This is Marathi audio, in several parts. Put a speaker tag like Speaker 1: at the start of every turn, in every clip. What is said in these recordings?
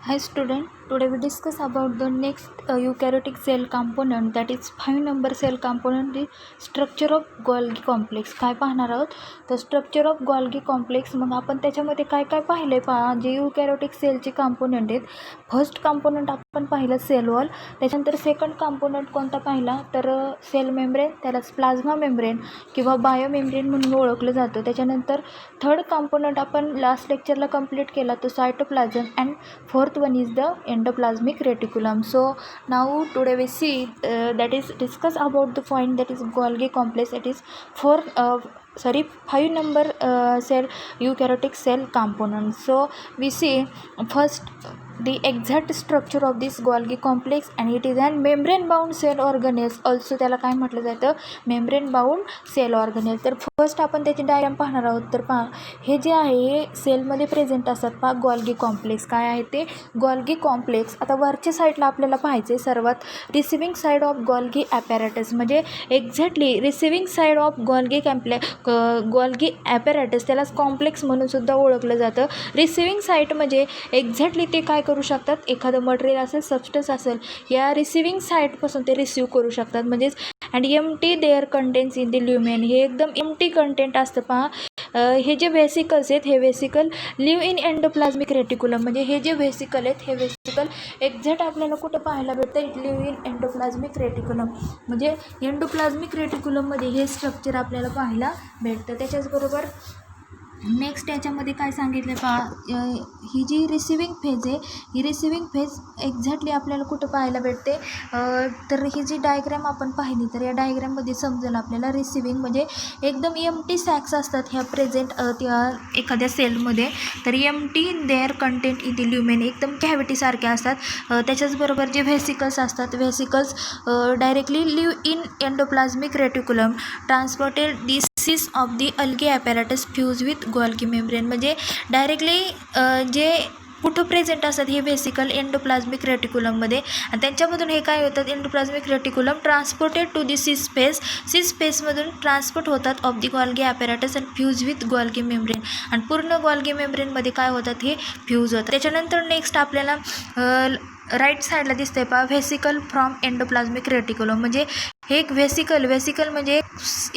Speaker 1: Hi student, today we discuss about the next eukaryotic cell component, that is 5 number cell component, the structure of Golgi complex. काय पाहणार आहोत तर स्ट्रक्चर ऑफ गोल्गी कॉम्प्लेक्स. मग आपण त्याच्यामध्ये काय काय पाहिले पहा, जे युकॅरियोटिक सेलचे कंपोनंट आहेत. फर्स्ट कंपोनंट आपण पाहिलं सेल वॉल, त्याच्यानंतर सेकंड कंपोनंट कोणता पाहिला तर सेल मेम्ब्रेन, त्यालाच प्लाझ्मा मेम्ब्रेन किंवा बायो मेम्ब्रेन म्हणून ओळखलं जातं. त्याच्यानंतर थर्ड कंपोनंट आपण लास्ट लेक्चरला कंप्लीट केला तो cytoplasm, and fourth one is the endoplasmic reticulum. So now today we see that is discuss about the point that is Golgi complex. That is 5 number cell eukaryotic cell components. So we see first the exact structure of this Golgi complex, and it is an membrane bound cell organelles. Also त्याला काय म्हटलं जातं, membrane bound cell organelles. तर फर्स्ट आपण त्याची डायग्राम पाहणार आहोत. तर पहा, हे जे आहे हे सेलमध्ये प्रेझेंट असतात. पहा Golgi कॉम्प्लेक्स काय आहे ते Golgi कॉम्प्लेक्स. आता वरच्या साईडला आपल्याला पाहायचे सर्वात receiving side of Golgi apparatus, म्हणजे exactly receiving side of Golgi apparatus, त्यालाच कॉम्प्लेक्स म्हणून सुद्धा ओळखलं जातं. रिसिविंग साईट म्हणजे एक्झॅक्टली ते काय करू शकतात, एखादं मटेरियल असेल, सबस्टन्स असेल, या रिसिविंग साईटपासून ते रिसिव्ह करू शकतात. म्हणजेच and empty their contents in the lumen, हे एकदम एम्प्टी कंटेंट असतं. पहा, हे जे व्हेसिकल्स आहेत हे व्हेसिकल लिव्ह इन एंडोप्लाझ्मिक रेटिक्युलम, म्हणजे हे जे व्हेसिकल आहेत हे व्हेसिकल एक्झॅक्ट आपल्याला कुठं पाहायला भेटतं, it leave in endoplasmic reticulum, म्हणजे एंडोप्लाझ्मिक रेटिक्युलममध्ये हे स्ट्रक्चर आपल्याला पाहायला भेटतं. त्याच्याचबरोबर नेक्स्ट याच्यामध्ये काय सांगितलं पहा, ही जी रिसिविंग फेज आहे, ही रिसिविंग फेज एक्झॅक्टली आपल्याला कुठं पाहायला भेटते, तर ही जी डायग्रॅम आपण पाहिली तर या डायग्रॅममध्ये समजेल आपल्याला रिसिविंग म्हणजे एकदम एम्प्टी सॅक्स असतात ह्या प्रेझेंट त्या एखाद्या सेलमध्ये. तर empty their content in the lumen, एकदम कॅव्हिटीसारख्या असतात. त्याच्याचबरोबर जे व्हेसिकल्स असतात, vesicles directly leave in endoplasmic reticulum, transported this of the अल्गी apparatus fuse with Golgi membrane, म्हणजे डायरेक्टली जे कुठं प्रेझेंट असतात हे व्हेसिकल एंडोप्लाझ्मिक रेटिक्युलममध्ये, आणि त्यांच्यामधून हे काय होतात, endoplasmic reticulum transported to the cis स्पेसमधून ट्रान्सपोर्ट होतात of the Golgi apparatus and fuse with Golgi membrane, आणि पूर्ण गोल्गी मेम्ब्रेनमध्ये काय होतात, हे फ्यूज होतात. त्याच्यानंतर नेक्स्ट आपल्याला राईट साईडला दिसतंय पहा, व्हेसिकल फ्रॉम एंडोप्लाझ्मिक रेटिक्युलम, म्हणजे हे एक व्हेसिकल म्हणजे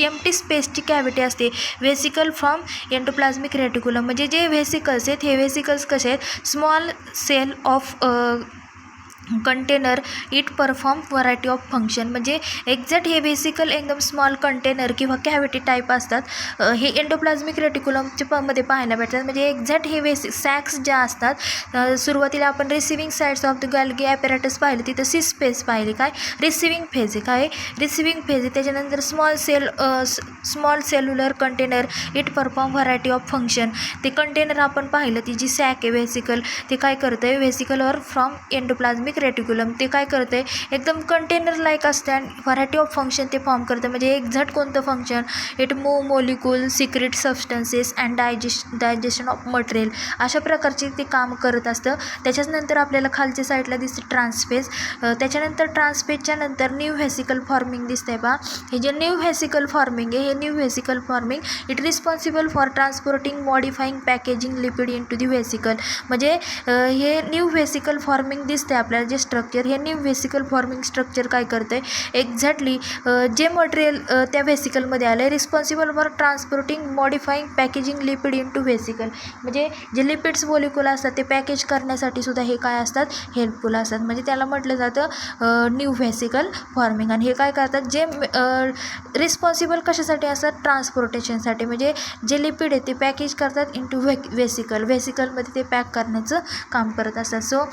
Speaker 1: एम्प्टी स्पेसची कॅव्हिटी असते. व्हेसिकल फ्रॉम एंडोप्लाझ्मिक रेटिक्युलम, म्हणजे जे व्हेसिकल्स आहेत हे व्हेसिकल्स कसे आहेत, small cell of container, it perform variety of function, म्हणजे एक्झॅक्ट हे व्हेसिकल एकदम स्मॉल कंटेनर किंवा कॅव्हिटी टाईप असतात. हे एंडोप्लाझ्मिक रेटिक्युलमच्या मध्ये पाहायला भेटतात. म्हणजे एक्झॅक्ट हे सॅक्स ज्या असतात, सुरुवातीला आपण receiving sides of the Golgi apparatus पाहिलं, तिथं सी स्पेस पाहिली, काय रिसिविंग फेज आहे, काय रिसिविंग फेज आहे. त्याच्यानंतर small cellular container, it perform variety of function, ते कंटेनर आपण पाहिलं, ती जी सॅक आहे व्हेसिकल, ते काय करतं आहे, व्हेसिकलवर फ्रॉम एंडोप्लाझ्मिक रेटिक्युलम, ते काय करते, एकदम कंटेनर लाईक असते आणि व्हरायटी ऑफ फंक्शन ते फॉर्म करते. म्हणजे एक्झॅक्ट कोणतं function, it move molecule, secrete substances and digestion of material, अशा प्रकारचे ते काम करत असतं. त्याच्यानंतर आपल्याला खालच्या साईडला दिसते ट्रान्सफेज. त्याच्यानंतर ट्रान्सफेजच्या नंतर न्यू व्हेसिकल फॉर्मिंग दिसतंय पहा. हे जे न्यू व्हेसिकल फॉर्मिंग आहे, हे new vesicle forming it responsible for transporting, modifying, packaging lipid into the vesicle, म्हणजे हे न्यू व्हेसिकल फॉर्मिंग दिसते आपल्याला जे स्ट्रक्चर, हे न्यू व्हेसिकल फॉर्मिंग स्ट्रक्चर काय करतं आहे, एक्झॅक्टली जे मटेरियल त्या व्हेसिकलमध्ये आलं आहे, responsible for transporting, modifying, packaging lipid into vesicle, म्हणजे जे लिपिड्स मोलिक्युल असतात ते पॅकेज करण्यासाठी सुद्धा हे काय असतात, हेल्पफुल असतात. म्हणजे त्याला म्हटलं जातं न्यू व्हेसिकल फॉर्मिंग. आणि हे काय करतात, जे रिस्पॉन्सिबल कशासाठी असतात, ट्रान्सपोर्टेशनसाठी, म्हणजे जे लिपिड आहे ते पॅकेज करतात इन टू व्हेसिकलमध्ये ते पॅक करण्याचं काम करत असतात. सो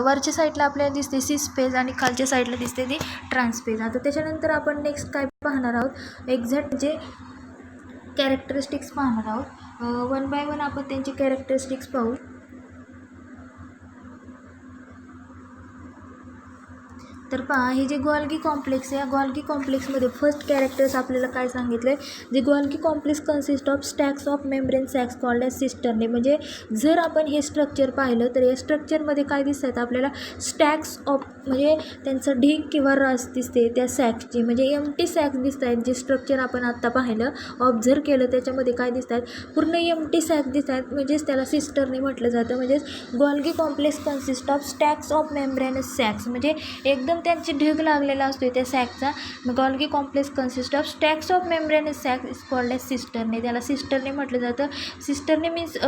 Speaker 1: वरच्या साईडला आपल्याला दिसते सी स्पेस आणि खालच्या साईडला दिसते ती ट्रान्सपेज. आता त्याच्यानंतर आपण नेक्स्ट काय पाहणार आहोत, एक्झॅक्ट जे कॅरेक्टरिस्टिक्स पाहणार आहोत. वन बाय वन आपण त्यांची कॅरेक्टरिस्टिक्स पाहू. तर पहा हे जे गोल्गी कॉम्प्लेक्स आहे, या गोल्गी कॉम्प्लेक्समध्ये फर्स्ट कॅरेक्टर्स आपल्याला काय सांगितलं आहे, जे Golgi complex consist of stacks of membrane sacs called as cisternae. म्हणजे जर आपण हे स्ट्रक्चर पाहिलं तर या स्ट्रक्चरमध्ये काय दिसतात आपल्याला, स्टॅक्स ऑफ म्हणजे त्यांचं ढीग किंवा रस दिसते त्या सॅक्सची, म्हणजे एम्प्टी सॅक्स दिसत आहेत. जे स्ट्रक्चर आपण आत्ता पाहिलं, ऑब्झर्व केलं, त्याच्यामध्ये काय दिसतात, पूर्ण एम्प्टी सॅक्स दिसत आहेत, म्हणजेच त्याला सिस्टर्ने म्हटलं जातं. म्हणजेच Golgi complex consist of stacks of membranes sacs, म्हणजे एकदम त्यांची ढीग लागलेला असतो त्या सॅकचा. मग Golgi complex consist of stacks of membranes sac is called as cisternae. त्याला सिस्टर्ने म्हटलं जातं. सिस्टर्ने मीन्स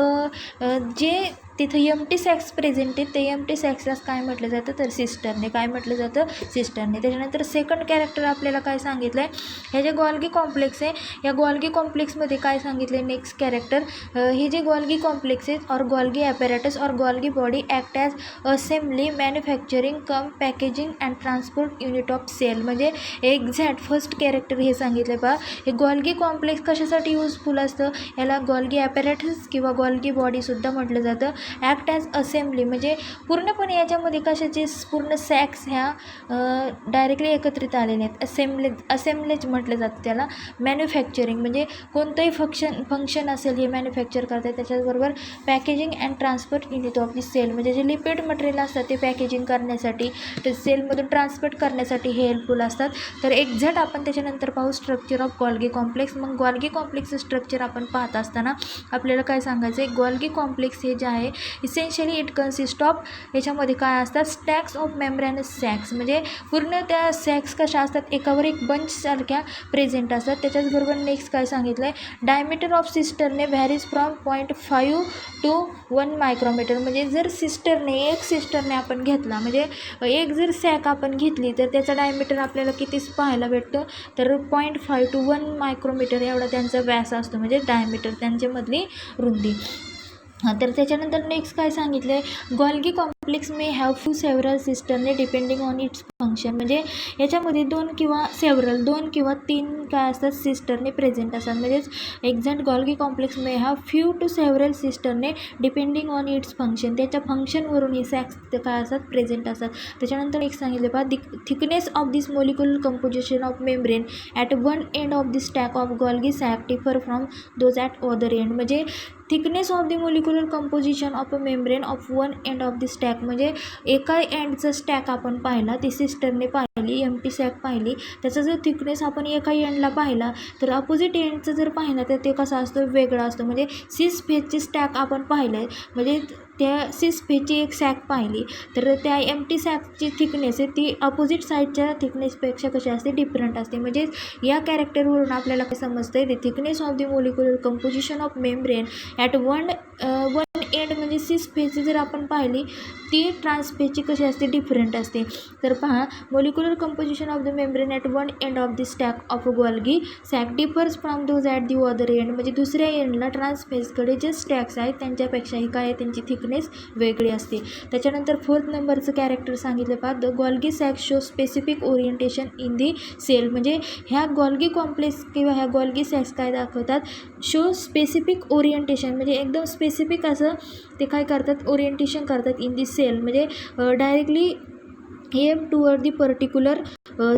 Speaker 1: जे तिथं एम्प्टी सॅक्स प्रेझेंट आहेत, ते एम्प्टी सॅक्सलाच काय म्हटलं जातं, तर सिस्टर्ने. काय म्हटलं जातं, सिस्टर्ने. त्याच्यानंतर सेकंड कॅरेक्टर आपल्याला काय सांगितलं आहे, हे जे गोल्गी कॉम्प्लेक्स आहे, या गोल्गी कॉम्प्लेक्समध्ये काय सांगितलं आहे नेक्स्ट कॅरेक्टर, हे जे गोल्गी कॉम्प्लेक्स आहेत और गोल्गी ॲपॅरेटस और Golgi body act as assembly manufacturing cum packaging and transport unit of cell. म्हणजे एक्झॅक्ट फर्स्ट कॅरेक्टर हे सांगितलं आहे. पहा, हे गोल्गी कॉम्प्लेक्स कशासाठी यूजफुल असतं, याला गोल्गी ॲपॅरेटस किंवा गोल्गी बॉडीसुद्धा म्हटलं जातं. ॲक्ट ॲज असेंब्ली म्हणजे पूर्णपणे याच्यामध्ये कशाचे पूर्ण सॅक्स ह्या डायरेक्टली एकत्रित आलेले आहेत. असेंब्लेज म्हटलं जातं त्याला. मॅन्युफॅक्चरिंग म्हणजे कोणतंही फंक्शन असेल हे मॅन्युफॅक्चर करतात. त्याच्याबरोबर packaging and transport unit of the cell, म्हणजे जे लिपिड मटेरियल असतात ते पॅकेजिंग करण्यासाठी, ते सेलमधून ट्रान्सपोर्ट करण्यासाठी हे हेल्पफुल असतात. तर एक्झॅक्ट आपण त्याच्यानंतर पाहू स्ट्रक्चर ऑफ गोल्गी कॉम्प्लेक्स. मग गोल्गी कॉम्प्लेक्सचं स्ट्रक्चर आपण पाहत असताना आपल्याला काय सांगायचं आहे, गोल्गी कॉम्प्लेक्स हे जे आहे इसेन्शियली इट कन्सिस्ट ऑफ, याच्यामध्ये काय असतात, स्टॅक्स ऑफ मेम्ब्रेनस सॅक्स, म्हणजे पूर्ण त्या सॅक्स कशा असतात, एकावर एक बंचसारख्या प्रेझेंट असतात. त्याच्याचबरोबर नेक्स्ट काय सांगितलं आहे, diameter of cisternae varies from 0.5 to 1 micrometre. म्हणजे जर एक सिस्टरने आपण घेतला, म्हणजे एक जर सॅक आपण घेतली तर त्याचा डायमीटर आपल्याला कितीच पाहायला भेटतं, तर 0.5 to 1 मायक्रोमीटर एवढा त्यांचा व्यास असतो, म्हणजे डायमीटर त्यांच्यामधली रुंदी. तर त्याच्यानंतर नेक्स्ट काय सांगितलं आहे, Golgi complex may have few several cisternae depending on its function. म्हणजे याच्यामध्ये दोन किंवा तीन काय असतात, सिस्टरने प्रेझेंट असतात. म्हणजेच exact Golgi complex may have few to several cisternae depending on its function. त्याच्या फंक्शनवरून हे सॅक्स काय असतात, प्रेझेंट असतात. त्याच्यानंतर एक सांगितलं पहा, thickness of this molecular composition of membrane at one end of the stack of Golgi sac differ from those at other end. म्हणजे thickness of the molecular composition of a membrane of one end of the stack, म्हणजे एका एंडचा स्टॅक आपण पाहिला, ती सिस्टरने पाहिली, एम्प्टी सॅक पाहिली, त्याचा जर थिकनेस आपण एका एंडला पाहिला तर अपोजिट एंडचं जर पाहिलं तर ते कसं असतं, वेगळं असतं. म्हणजे सिस फेजची स्टॅक आपण पाहिलं आहे, म्हणजे त्या सिस फेजची एक सॅक पाहिली तर त्या एम्प्टी सॅकची थिकनेस आहे ती अपोजिट साईडच्या थिकनेसपेक्षा कशी असते, डिफरंट असते. म्हणजे या कॅरेक्टरवरून आपल्याला काय समजतं, the thickness of the molecular composition of membrane at one end, म्हणजे सिस फेज जर आपण पाहिली ती ट्रान्स फेजची कशी असते, डिफरंट असते. तर पहा, molecular composition of the membrane at one end of the stack of a Golgi sac differs from those at the other end. म्हणजे दुसऱ्या एंडला ट्रान्स फेजकडे जे स्टॅक्स आहेत त्यांच्यापेक्षाही काय आहे, त्यांची थिकनेस वेगळी असते. त्याच्यानंतर फोर्थ नंबरचं कॅरेक्टर सांगितलं पहा, the Golgi sac show specific orientation in the cell. म्हणजे ह्या गोल्गी कॉम्प्लेक्स किंवा ह्या गोल्गी सॅक्स काय दाखवतात, शो स्पेसिफिक ओरिएंटेशन, म्हणजे एकदम स्पेसिफिक असं ते काय करतात, ओरिएंटेशन करतात इन दी सेल. म्हणजे directly aim toward the particular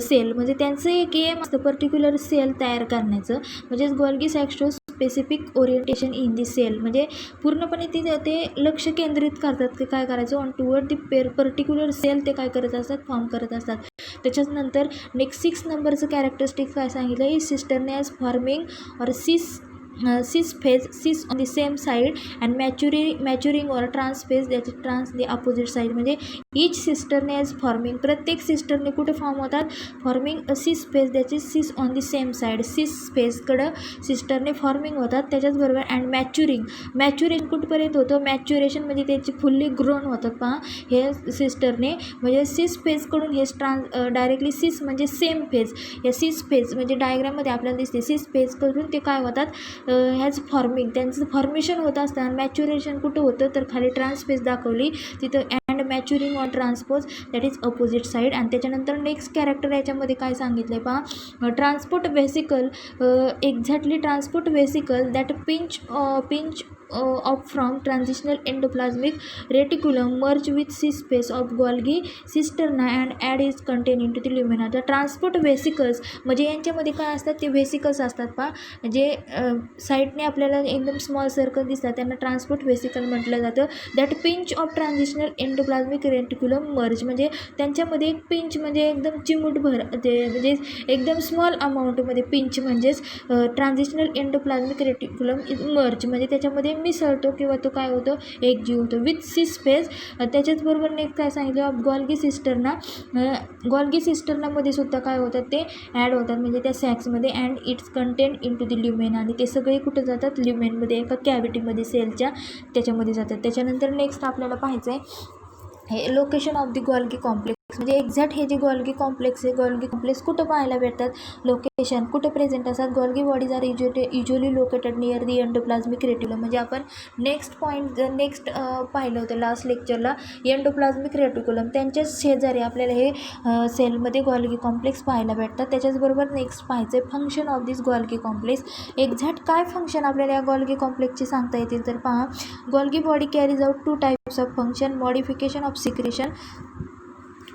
Speaker 1: cell, म्हणजे त्यांचं एक एम असतं पर्टिक्युलर सेल तयार करण्याचं. म्हणजेच Golgi sac show specific orientation in the cell, म्हणजे पूर्णपणे ते लक्ष केंद्रित करतात की काय करायचं, on toward the particular cell ते काय करत असतात, फॉर्म करत असतात. त्याच्यानंतर नेक्स्ट 6 नंबरचं कॅरेक्टरिस्टिक काय सांगितलं, ही सिस्टरने ॲज फॉर्मिंग और cis on the same side and maturing or trans phase that is trans the opposite side. म्हणजे each सिस्टरने ॲज फॉर्मिंग, प्रत्येक सिस्टरने कुठे फॉर्म होतात, फॉर्मिंग अ सिस फेज द्याची सिस ऑन दी सेम साईड, सिस फेजकडं सिस्टरने फॉर्मिंग होतात. त्याच्याचबरोबर अँड मॅच्युरिंग कुठपर्यंत होतं, मॅच्युरेशन म्हणजे त्याची फुल्ली ग्रोन होतात. पहा हे सिस्टरने, म्हणजे सिस फेजकडून हे डायरेक्टली सिस म्हणजे सेम फेज, या सिस फेज म्हणजे डायग्राममध्ये आपल्याला दिसते, सिस फेजकडून ते काय होतात, ह्याच फॉर्मिंग, त्यांचं फॉर्मेशन होत असताना मॅच्युरेशन कुठं होतं, तर खाली ट्रान्सफेज दाखवली तिथं, and maturing on transpose that is opposite side. आणि त्याच्यानंतर नेक्स्ट कॅरेक्टर याच्यामध्ये काय सांगितलं आहे पहा, transport vesicle, exactly transport vesicle that pinch off from transitional endoplasmic reticulum merge with cis space of Golgi cisterna and add is content into the lumina. The transport vesicles म्हणजे यांच्यामध्ये काय असतात ते व्हेसिकल्स असतात पहा, जे साईडने आपल्याला एकदम स्मॉल सर्कल दिसतात त्यांना ट्रान्सपोर्ट व्हेसिकल म्हटलं जातं. That pinch off transitional endoplasmic reticulum merge म्हणजे त्यांच्यामध्ये एक पिंच म्हणजे एकदम चिमूटभर ते म्हणजे एकदम स्मॉल अमाऊंटमध्ये पिंच म्हणजेच ट्रान्झिशनल एंडोप्लाझमिक रेटिक्युलम मर्ज म्हणजे त्याच्यामध्ये मिसळतो किंवा तो काय होतो एकजीव होतो विथ सी स्पेस. त्याच्याचबरोबर नेक्स्ट काय सांगितलं ऑफ गोल्गी सिस्टर्ना. गोल्गी सिस्टर्नामध्ये सुद्धा काय होतात ते ॲड होतात म्हणजे त्या सॅक्समध्ये and its content into the lumen आणि ते सगळे कुठं जातात ल्युमेनमध्ये एका कॅव्हिटीमध्ये सेलच्या त्याच्यामध्ये जातात. त्याच्यानंतर नेक्स्ट आपल्याला पाहायचं आहे हे location of the Golgi complex म्हणजे एक्झॅक्ट हे जे गोल्गी कॉम्प्लेक्स आहे गोल्गी कॉम्प्लेक्स कुठं पाहायला भेटतात, लोकेशन कुठं प्रेझेंट असतात. Golgi bodies are usually located near the endoplasmic reticulum म्हणजे आपण नेक्स्ट पाहिलं होतं लास्ट लेक्चरला एंडोप्लाझमिक रेटिक्युलम त्यांच्याच शेजारी आपल्याला हे सेलमध्ये गोल्गी कॉम्प्लेक्स पाहायला भेटतात. त्याच्याचबरोबर नेक्स्ट पाहायचं आहे function of this Golgi complex. Exact काय फंक्शन आपल्याला या गोल्गी कॉम्प्लेक्सची सांगता येतील तर पहा, Golgi body carries out 2 types of function, modification of secretion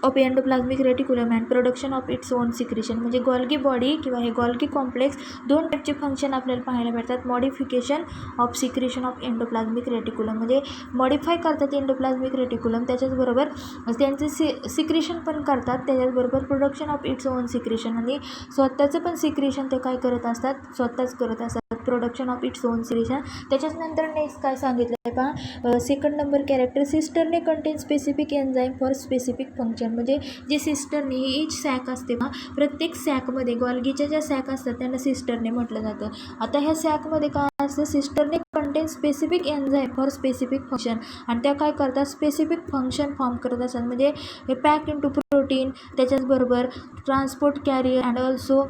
Speaker 1: of endoplasmic reticulum and production of its own secretion. म्हणजे गोल्गी बॉडी किंवा हे गोल्गी कॉम्प्लेक्स 2 टाईपचे फंक्शन आपल्याला पाहायला भेटतात. Modification of secretion of endoplasmic reticulum म्हणजे मॉडिफाय करतात एंडोप्लाझमिक रेटिक्युलम, त्याच्याचबरोबर त्यांचे सिक्रेशन पण करतात. त्याच्याचबरोबर production of its own secretion आणि स्वतःचं पण सिक्रेशन ते काय करत असतात स्वतःच करत असतात, production of its own secretion. त्याच्यानंतर नेक्स्ट काय सांगितलं आहे पहा, second number character सिस्टरने content specific enzyme for specific function. म्हणजे जे सिस्टरने इच सॅक असते ना प्रत्येक सॅकमध्ये गोल्गीच्या ज्या सॅक असतात त्यांना सिस्टरने म्हटलं जातं. आता ह्या सॅकमध्ये काय असतं cisternae content specific enzyme for specific function आणि त्या काय करतात स्पेसिफिक फंक्शन फॉर्म करत असतात. म्हणजे हे पॅक इन टू प्रोटीन त्याच्याचबरोबर transport carrier and also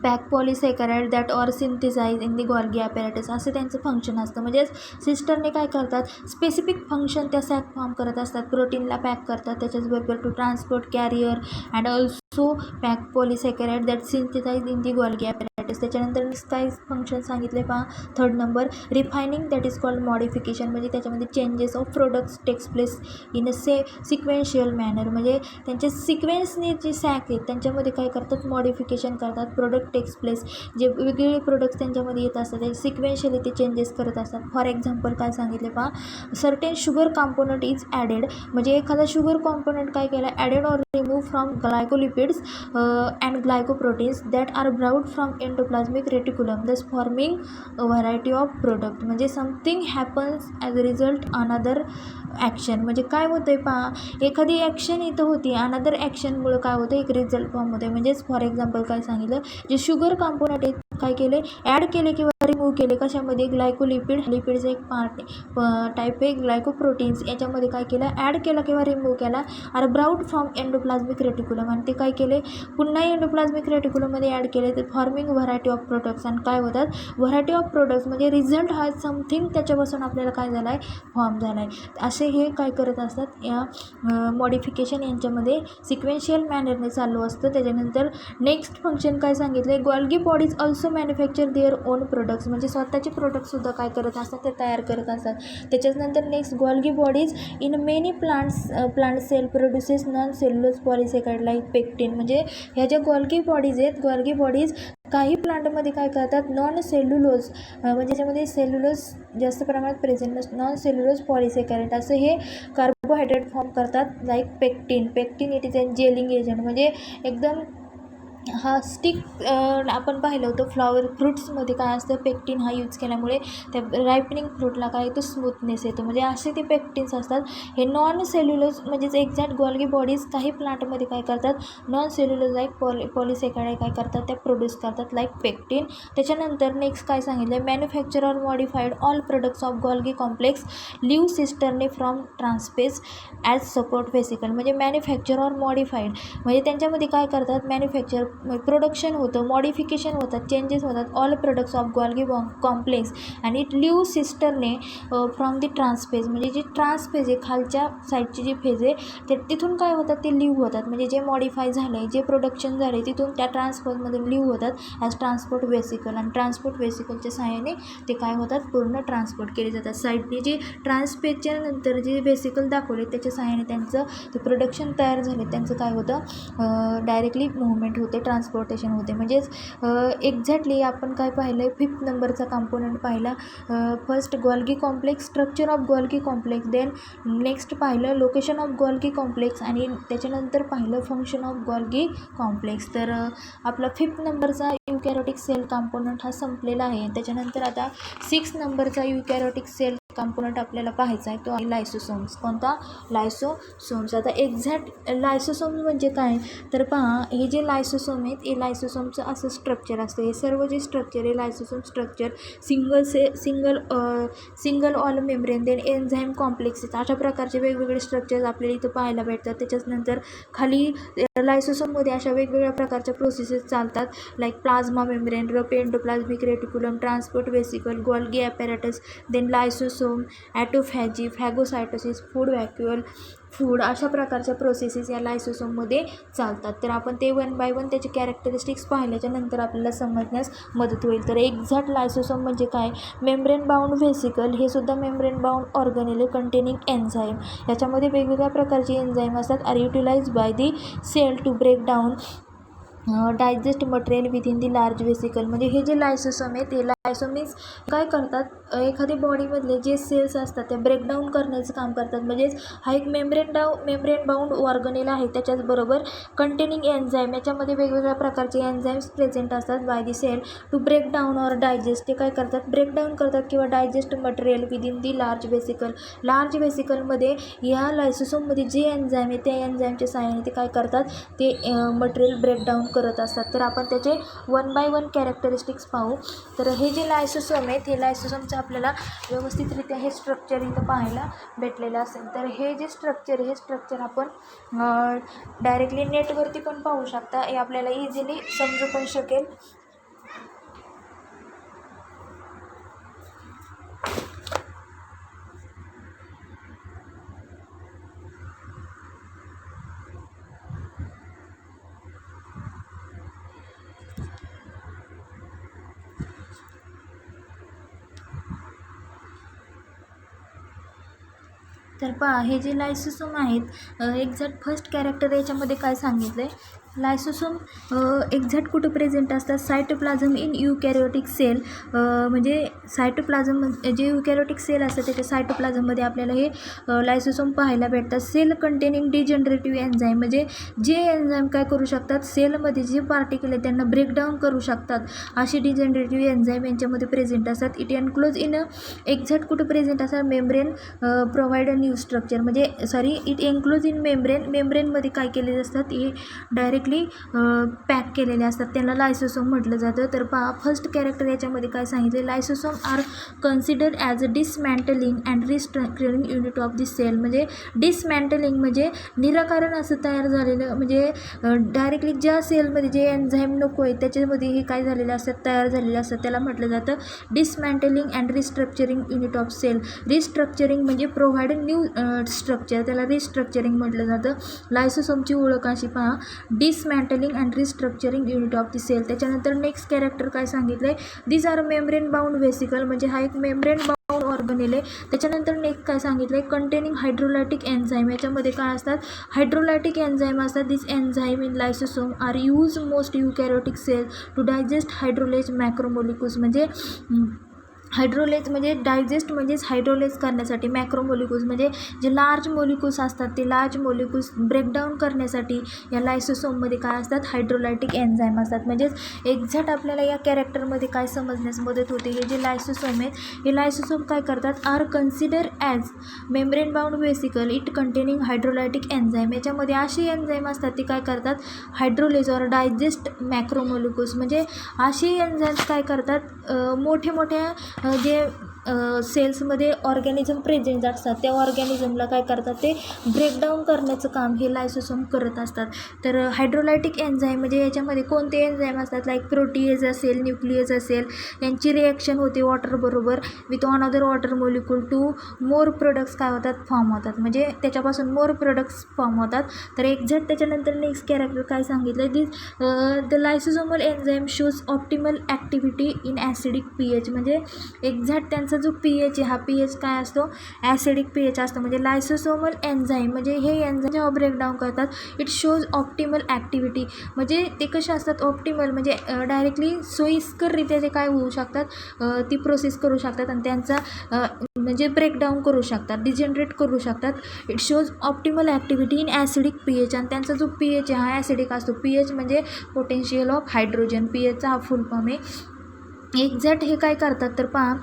Speaker 1: pack polysaccharide that or synthesize in the Golgi apparatus असं त्यांचं फंक्शन असतं. म्हणजे सिस्टरने काय करतात स्पेसिफिक फंक्शन त्या सॅक फॉर्म करत असतात, प्रोटीनला पॅक करतात त्याच्याचबरोबर to transport carrier and also pack polysaccharide that synthesize in the Golgi apparatus. त्याच्यानंतर काय फंक्शन सांगितले पहा, third number refining that is called modification म्हणजे त्याच्यामध्ये changes of products takes place in a sequential manner. म्हणजे त्यांचे सिक्वेन्सने जे सॅक आहेत त्यांच्यामध्ये काय करतात मॉडिफिकेशन करतात, प्रोडक्ट टेक्स प्लेस जे वेगवेगळे प्रोडक्ट्स त्यांच्यामध्ये येत असतात ते सिक्वेन्शियली ते चेंजेस करत असतात. फॉर एक्झाम्पल काय सांगितले पहा, certain sugar component is added म्हणजे एखादा शुगर कॉम्पोनंट काय केला added or remove from glycolipids and glycoproteins that are brought from endoplasmic reticulum thus forming a variety of product. म्हणजे something happens as a result another action. म्हणजे काय होतं आहे पहा, एखादी ॲक्शन इथं होती अनदर ॲक्शनमुळं काय होतं एक रिझल्ट फॉर्म होतं आहे. म्हणजेच फॉर एक्झाम्पल काय सांगितलं जे शुगर कॉम्पोनंट आहेत काय केले ॲड केले किंवा रिमूव्ह केले कशामध्ये लिपिडचं एक टाईप आहे ग्लायकोप्रोटीन्स याच्यामध्ये काय केलं ॲड केला किंवा रिमूव्ह केला are brought from endoplasmic reticulum आणि ते काय केले पुन्हा एंडोप्लाझमिक रेटिक्युलममध्ये ॲड केले ते फॉर्मिंग व्हरायटी ऑफ प्रोडक्ट्स आणि काय होतात व्हरायटी ऑफ प्रोडक्ट्स म्हणजे रिझल्ट हा समथिंग त्याच्यापासून आपल्याला काय झाला आहे फॉर्म झाला आहे. असे हे काय करत असतात या मॉडिफिकेशन यांच्यामध्ये सिक्वेन्शियल मॅनरने चालू असतं. त्याच्यानंतर नेक्स्ट फंक्शन काय सांगितले Golgi bodies also manufacture their own products म्हणजे स्वतःचे प्रोडक्टसुद्धा काय करत असतात ते तयार करत असतात. त्याच्यानंतर next Golgi bodies in many plant cell produces non cellulose polysaccharide like pectin. म्हणजे ह्या ज्या गोल्गी बॉडीज आहेत गोल्गी बॉडीज काही प्लांटमध्ये काय करतात नॉन सेल्युलोज म्हणजे त्याच्यामध्ये सेल्युलोज जास्त प्रमाणात प्रेझेंट नसतं नॉन सेल्युलोज पॉलिसॅकराइड असं हे कार्बोहायड्रेट फॉर्म करतात like pectin it is a gelling agent. म्हणजे एकदम हा स्टिक आपण पाहिलं होतं फ्लॉवर फ्रूट्समध्ये काय असतं पेक्टिन हा यूज केल्यामुळे त्या रायपनिंग फ्रूटला काय येतो स्मूथनेस येतो. म्हणजे असे ते पेक्टिन्स असतात. हे नॉन सेल्युलोज म्हणजेच एक्झॅक्ट गोल्गी बॉडीज काही प्लांटमध्ये काय करतात नॉन सेल्युलोज लाईक पॉलिसॅकराइड काय करतात त्या प्रोड्यूस करतात लाईक पेक्टिन. त्याच्यानंतर नेक्स्ट काय सांगितलं manufacture or modified all products of Golgi complex leave cisternae from trans face as support vesicle. म्हणजे मॅन्युफॅक्चर ऑर मॉडिफाईड म्हणजे त्यांच्यामध्ये काय करतात मॅन्युफॅक्चर प्रोडक्शन होतं, मॉडिफिकेशन होतात, चेंजेस होतात, all products of Golgi complex and it leave cisternae from the trans face, म्हणजे जी ट्रान्सफेज आहे खालच्या साईडची जी फेज आहे ते तिथून काय होतात ते लिव्ह होतात, म्हणजे जे मॉडिफाय झालं आहे, जे प्रोडक्शन झालं आहे तिथून त्या ट्रान्सफरमधून लिव्ह होतात ॲज ट्रान्सपोर्ट वेसिकल, आणि ट्रान्सपोर्ट वेसिकलच्या सहाय्याने ते काय होतात पूर्ण ट्रान्सपोर्ट केले जातात. साईडने जे ट्रान्सफेजच्या नंतर जे वेसिकल दाखवले त्याच्या सहाय्याने त्यांचं ते प्रोडक्शन तयार झाले, त्यांचं काय होतं डायरेक्टली मूव्हमेंट होते, ट्रान्सपोर्टेशन होते. म्हणजेच एक्झॅक्टली आपण काय पाहिलं आहे 5th नंबरचा कंपोनंट पाहिला. First Golgi complex, structure of Golgi complex, then next पाहिलं लोकेशन ऑफ गोल्गी कॉम्प्लेक्स, आणि त्याच्यानंतर पाहिलं फंक्शन ऑफ गोल्गी कॉम्प्लेक्स. तर आपला 5th नंबरचा युकॅरियोटिक सेल कंपोनंट हा संपलेला आहे. त्याच्यानंतर आता 6th नंबरचा युकॅरियोटिक सेल कंपोनंट आपल्याला पाहायचा आहे, तो आहे लायसोसोम्स. कोणता? लायसोसोम्स. आता एक्झॅक्ट लायसोसोम्स म्हणजे काय तर पहा, हे जे लायसोसोम आहेत हे लायसोसोमचं असं स्ट्रक्चर असतं. हे सर्व जे स्ट्रक्चर आहे lysosome structure single all membrane, then enzyme complexes, अशा प्रकारचे वेगवेगळे स्ट्रक्चर्स आपल्याला इथं पाहायला भेटतात. त्याच्यानंतर खाली लायसोसोममध्ये अशा वेगवेगळ्या प्रकारच्या प्रोसेसेस चालतात, like plasma membrane, endoplasmic reticulum, transport vesicle, Golgi apparatus, then lysosome, autophagy, phagocytosis, food vacuole, food, अशा प्रकारच्या प्रोसेसेस या लायसोसोममध्ये चालतात. तर आपण ते 1 बाय 1 त्याचे कॅरेक्टरिस्टिक्स पाहिल्याच्या नंतर आपल्याला समजण्यास मदत होईल. तर एक्झॅक्ट लायसोसोम म्हणजे काय? मेम्ब्रेन बाउंड व्हेसिकल, हे सुद्धा membrane bound organelle containing enzyme. याच्यामध्ये वेगवेगळ्या प्रकारचे एन्झाईम असतात, are utilize by the cell to break down digest material within the large vesicle. म्हणजे हे जे लायसोसोम आहे ते लायसोम मीन्स काय करतात, एखाद्या बॉडीमधले जे सेल्स असतात ते ब्रेकडाऊन करण्याचं काम करतात. म्हणजेच हा एक मेम्ब्रेन बाउंड ऑर्गनेल आहे. त्याच्याचबरोबर कंटेनिंग एन्झाईम, याच्यामध्ये वेगवेगळ्या प्रकारचे एन्झाईम्स प्रेझेंट असतात by the cell to break down or digest. ते काय करतात, ब्रेकडाऊन करतात किंवा digest material within the large vesicle. Large व्हेसिकलमध्ये या लायसोसोममध्ये जे एन्झाईम आहे त्या एन्झाईमच्या सहाय्याने ते काय करतात, ते मटेरियल ब्रेकडाऊन करत असतात. तर आपण त्याचे 1 बाय 1 कॅरेक्टरिस्टिक्स पाहू. तर हे जे लायसोसोम आहेत हे लायसोसोमचं आपल्याला व्यवस्थितरित्या हे स्ट्रक्चर इथं पाहायला भेटलेलं असेल. तर हे जे स्ट्रक्चर हे स्ट्रक्चर आपण डायरेक्टली नेटवरती पण पाहू शकता, हे आपल्याला इझिली समजू पण शकेल. तर पहा, हे जे लायसोसोम आहेत एक्झॅक्ट फर्स्ट कॅरेक्टर याच्यामध्ये काय सांगितलं आहे, लायसोसोम एक्झॅक्ट कुठं प्रेझेंट असतात, सायटोप्लाझम इन युकॅरियोटिक सेल. म्हणजे सायटोप्लाझम जे युकॅरियोटिक सेल असतात त्याच्या सायटोप्लाझममध्ये आपल्याला हे लायसोसोम पाहायला भेटतात. सेल कंटेनिंग डिजनरेटिव्ह एन्झाईम, म्हणजे जे एन्झाईम काय करू शकतात, सेलमध्ये जे पार्टिकल आहेत त्यांना ब्रेकडाऊन करू शकतात, असे डिजनरेटिव्ह एन्झाईम यांच्यामध्ये प्रेझेंट असतात. इट एनक्लोज इन एक्झॅक्ट कुठं प्रेझेंट असतात, membrane provide a new structure, म्हणजे इट एनक्लोज इन मेम्ब्रेनमध्ये काय केलेले असतात, हे डायरेक्टली पॅक केलेले असतात, त्याला लायसोसोम म्हटलं जातं. तर पहा, फर्स्ट कॅरेक्टर याच्यामध्ये काय सांगितले, lysosome are considered as a dismantling and restructuring unit of the cell. म्हणजे डिसमॅन्टलिंग म्हणजे निराकरण असं तयार झालेलं, म्हणजे डायरेक्टली ज्या सेलमध्ये जे एन्झाईम नको आहे त्याच्यामध्ये हे काय झालेले असतात, तयार झालेले असतात, त्याला म्हटलं जातं dismantling and restructuring unit of cell. Restructuring म्हणजे प्रोव्हाइड न्यू स्ट्रक्चर, त्याला रिस्ट्रक्चरिंग म्हटलं जातं. लायसोसोमची ओळख अशी पहा, dismantling and restructuring unit of the cell. त्याच्यानंतर नेक्स्ट कॅरेक्टर काय सांगितलं आहे, these are membrane bound vesicle, म्हणजे हा एक मेम्ब्रेन बाउंड ऑर्गनेल आहे. त्याच्यानंतर नेक्स्ट काय सांगितलं आहे, कंटेनिंग हायड्रोलायटिक एन्झाईम. याच्यामध्ये काय असतात, हायड्रोलायटिक एन्झाईम असतात. This enzyme in lysosome are use most eukaryotic cell to digest hydrolase macromolecules. म्हणजे हायड्रोलेज म्हणजे डायजेस्ट, म्हणजेच हायड्रोलेज करण्यासाठी, मॅक्रोमोलिक्यूल्स म्हणजे जे लार्ज मोलिक्यूल्स असतात ते लार्ज मोलिक्यूल्स ब्रेकडाऊन करण्यासाठी या लायसोसोममध्ये काय असतात, हायड्रोलायटिक एन्झाईम असतात. म्हणजेच एक्झॅक्ट आपल्याला या कॅरेक्टरमध्ये काय समजण्यास मदत होते, हे जे लायसोसोम आहेत हे लायसोसोम काय करतात, are consider as membrane bound vesicle it containing hydrolytic enzyme. याच्यामध्ये असे एन्झाईम असतात ते काय करतात, हायड्रोलेज ऑर डायजेस्ट मॅक्रोमोलिक्यूल्स. म्हणजे असे एन्झाईम्स काय करतात, मोठ्या जे सेल्समध्ये ऑर्गॅनिझम प्रेझेंट असतात, त्या ऑर्गॅनिझमला काय करतात ते ब्रेकडाऊन करण्याचं काम हे लायसोसोम करत असतात. तर हायड्रोलायटिक एन्झाईम म्हणजे याच्यामध्ये कोणते एन्झाईम असतात, लाईक प्रोटीएज असेल, न्यूक्लियस असेल, यांची रिॲक्शन होते वॉटरबरोबर with another water molecule to more products काय होतात फॉर्म होतात, म्हणजे त्याच्यापासून मोर प्रोडक्ट्स फॉर्म होतात. तर एक्झॅक्ट त्याच्यानंतर नेक्स्ट कॅरेक्टर काय सांगितलं, this the lysosomal enzyme shows optimal activity in acidic pH, म्हणजे एक्झॅक्ट त्यांचा जो pH आहे हा pH काय असतो, ॲसिडिक pH असतो. म्हणजे लायसोसोमल एन्झाईम म्हणजे हे एन्झाईम जेव्हा ब्रेकडाऊन करतात इट शोज ऑप्टिमल ॲक्टिव्हिटी, म्हणजे ते कसे असतात ऑप्टिमल म्हणजे डायरेक्टली सोयीस्कररित्या ते काय होऊ शकतात, ती प्रोसेस करू शकतात आणि त्यांचा म्हणजे ब्रेकडाऊन करू शकतात, डिजनरेट करू शकतात. It shows optimal activity in acidic pH, आणि त्यांचा जो pH आहे हा ॲसिडिक असतो. pH म्हणजे पोटेन्शियल ऑफ हायड्रोजन, pHचा हा फुल फॉर्म आहे. एक्झॅक्ट हे काय करतात तर पहा,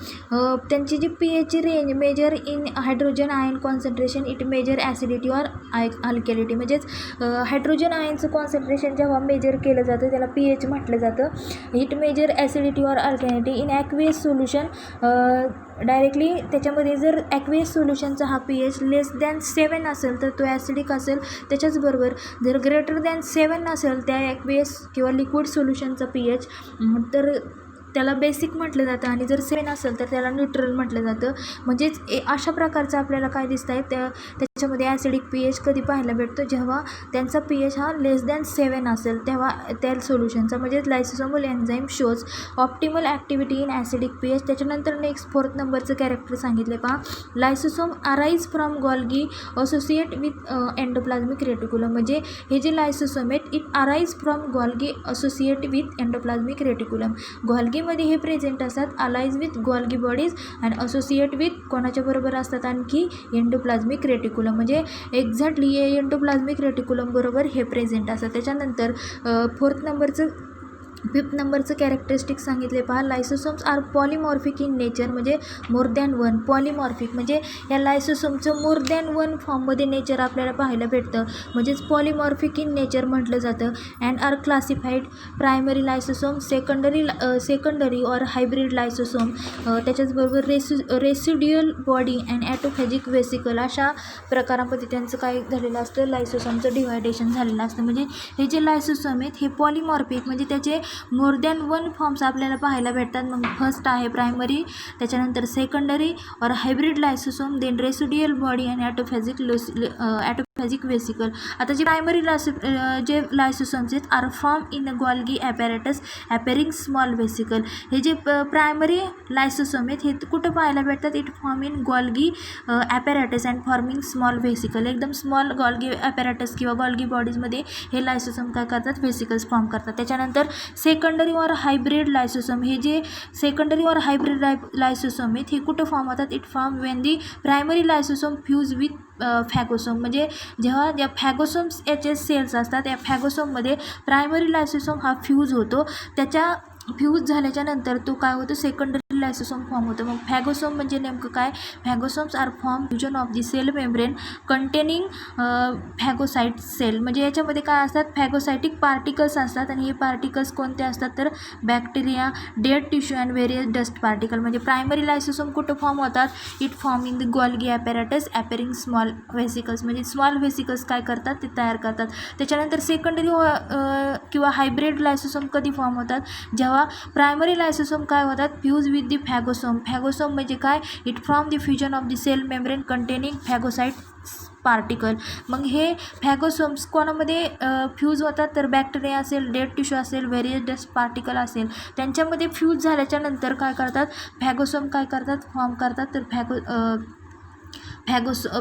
Speaker 1: त्यांची जी pHची range measure in hydrogen ion concentration, it measure acidity or alkalinity, म्हणजेच हायड्रोजन आयनचं कॉन्सन्ट्रेशन जेव्हा मेजर केलं जातं त्याला pH म्हटलं जातं. It measure acidity or alkalinity in aqueous solution, directly त्याच्यामध्ये जर ॲक्वेस सोल्युशनचा हा pH लेस दॅन 7 असेल तर तो ॲसिडिक असेल. त्याच्याचबरोबर जर ग्रेटर दॅन 7 असेल त्या ॲक्वेस किंवा लिक्विड सोल्युशनचा pH तर त्याला बेसिक म्हटलं जातं, आणि जर 7 असेल तर त्याला न्यूट्रल म्हटलं जातं. म्हणजेच अशा प्रकारचं आपल्याला काय दिसतं आहे त्याच्यामध्ये ॲसिडिक pH कधी पाहायला भेटतो, जेव्हा त्यांचा pH हा लेस दॅन 7 असेल तेव्हा त्या सोल्युशनचा, म्हणजेच lysosomal enzyme shows optimal activity in acidic pH. त्याच्यानंतर नेक्स्ट 4th नंबरचं कॅरेक्टर सांगितले पहा, lysosome arise from Golgi associate with endoplasmic reticulum, म्हणजे हे जे लायसोसोम आहेत it arise from Golgi associate with endoplasmic reticulum. गॉल्गीमध्ये हे प्रेझेंट असतात, अलाइज विथ गॉल्गी बॉडीज आणि असोसिएट विथ कोणाच्या बरोबर असतात आणखी एंडोप्लाझमिक रेटिक्युलम, म्हणजे एक्झॅक्टली एंडोप्लाझमिक रेटिक्युलम बरोबर हे प्रेझेंट असतात. त्याच्यानंतर 5th नंबरचं कॅरेक्टरिस्टिक सांगितले पहा, lysosomes are polymorphic in nature, म्हणजे मोर दॅन वन. पॉलिमॉर्फिक म्हणजे या लायसोसोमचं मोर दॅन वन फॉर्ममध्ये नेचर आपल्याला पाहायला भेटतं, म्हणजेच पॉलिमॉर्फिक इन नेचर म्हटलं जातं. And are classified primary lysosome, secondary or hybrid lysosome, त्याच्याचबरोबर residual body and autophagic vesicle, अशा प्रकारांमध्ये त्यांचं काय झालेलं असतं, लायसोसोमचं डिव्हायडेशन झालेलं असतं. म्हणजे हे जे लायसोसोम आहेत हे पॉलिमॉर्फिक म्हणजे त्याचे मोर दॅन वन फॉर्म्स आपल्याला पाहायला भेटतात. मग फर्स्ट आहे प्रायमरी, त्याच्यानंतर सेकंडरी और hybrid lysosome, then residual body आणि ॲटोफॅजिक वेसिकल. आता जे प्रायमरी जे लायसोसोम्स आहेत are form in Golgi apparatus appearing small vesicle. हे जे प्रायमरी लायसोसोम आहेत हे कुठं पाहायला भेटतात, it form in Golgi apparatus and forming small vesicle. एकदम स्मॉल गॉल्गी ॲपॅरेटस किंवा गॉल्गी बॉडीजमध्ये हे लायसोसोम काय करतात, व्हेसिकल्स फॉर्म करतात. त्याच्यानंतर सेकंडरी और हायब्रिड लायसोसोम, हे जे सेकंडरी और हायब्रिड लायसोसोम आहेत हे कुठं फॉर्म होतात, it form when the primary lysosome fuse with phagosome, म्हणजे जेव्हा या फॅगोसोम्स याचे सेल्स असतात या फॅगोसोममध्ये प्रायमरी लायसोसोम हा फ्यूज होतो, त्याच्या फ्यूज झाल्याच्या नंतर तो काय होतो, सेकंडरी लायसोसोम फॉर्म होतो. मग फॅगोसोम म्हणजे नेमकं काय, phagosomes are form fusion of the cell membrane containing phagocyte cell, म्हणजे याच्यामध्ये काय असतात, फॅगोसायटिक पार्टिकल्स असतात, आणि हे पार्टिकल्स कोणते असतात तर bacteria, dead tissue and various dust particle. म्हणजे प्रायमरी लायसोसोम कुठं फॉर्म होतात, it form in the Golgi apparatus appearing small vesicles, म्हणजे स्मॉल व्हेसिकल्स काय करतात ते तयार करतात. त्याच्यानंतर सेकंडरी किंवा हायब्रिड लायसोसोम कधी फॉर्म होतात, जेव्हा प्रायमरी लायसोसोम काय होतात, फ्यूज विथ दी फॅगोसोम. फॅगोसोम म्हणजे काय, it from the fusion of the cell membrane containing phagocyte particle. मग हे फॅगोसोम्स कोणामध्ये फ्यूज होतात तर बॅक्टेरिया असेल, डेड टिश्यू असेल, व्हेरियस डस्ट पार्टिकल असेल, त्यांच्यामध्ये फ्यूज झाल्याच्या नंतर काय करतात, फॅगोसोम काय करतात, फॉर्म करतात. तर